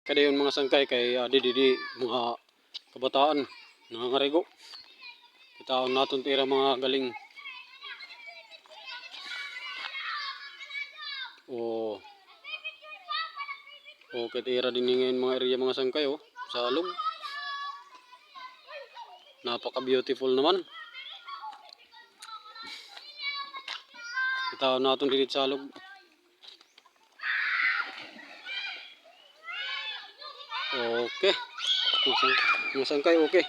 Kadayon mga sangkay kay di mga kabataan nangangarigo. Kitaon naton tira mga galing. O kitira din ngayon mga area mga sangkay sa alog. Napaka beautiful naman. Kitaon naton dito sa alog. Okay. Mga sangkay okay.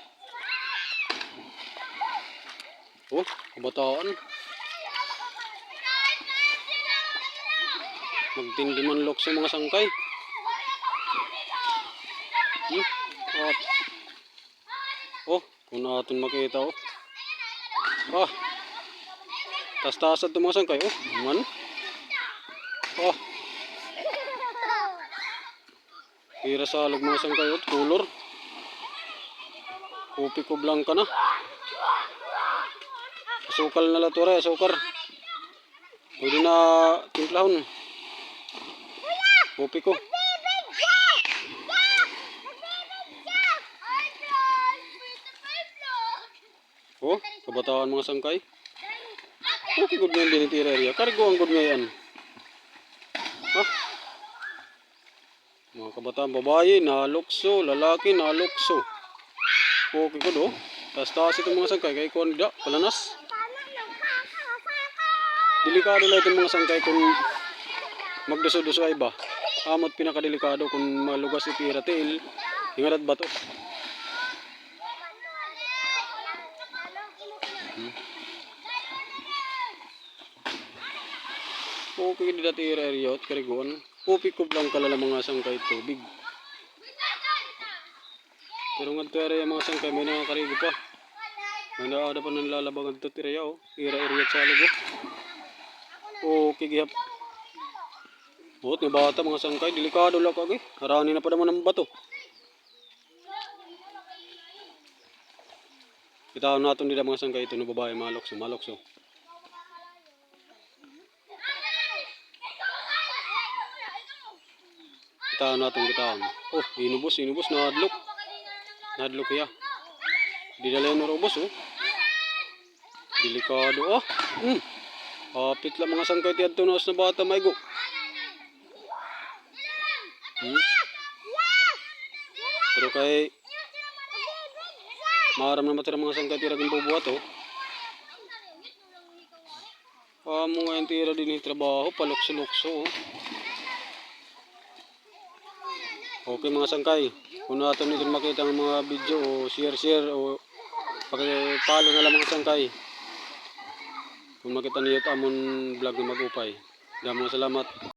Kabataan. Magtindi man lok sa mga sangkay. Kung natin makita tas-tasad ito mga sangkay man. Tira sa alog mga sangkay color. Kopi ko blanca na. Asukal na latura, asukar. Pwede na timplahon. Kopi ko. Kabataan mga sangkay. Okay, good ngayon din itira area. Kargo ang good ngayon. Mga kabataan babae, nalukso, lalaki, nalukso. Okay, good Tas-tas itong mga sangkay kay kuwan da, palanas. Delikado lang itong mga sangkay kung magduso-duso ay ba. Amot pinakadelikado kung malugas itira tail, hingarat bato. Okay, di dati area at kariguan. Kopi ko lang kalala mga sangkay tubig. Pero nga ito area mga sangkay may nakakarigo pa. May naada pa nang lalabangan ito area area at salig Okay, gihap. Buot nga bata mga sangkay, delikado lang kagi. Harani na pa naman ng bato. Kitaan natin nila mga sangkay ito na babae malokso. Kitaan natin. Inubos nadlok ya. Di dala yung narubos Delikado Hapit lang mga sangkay tiyad tunos na bata maigo. Pero kay maram na matira mga sangkay tira din bubuhat Amo ngayon tira din yung trabaho palukso-lukso Okay mga sangkay, kung natin nito makita ng mga video share o paki-follow na lang mga sangkay. Kung makita niyo amon vlog na mag-upay. Salamat.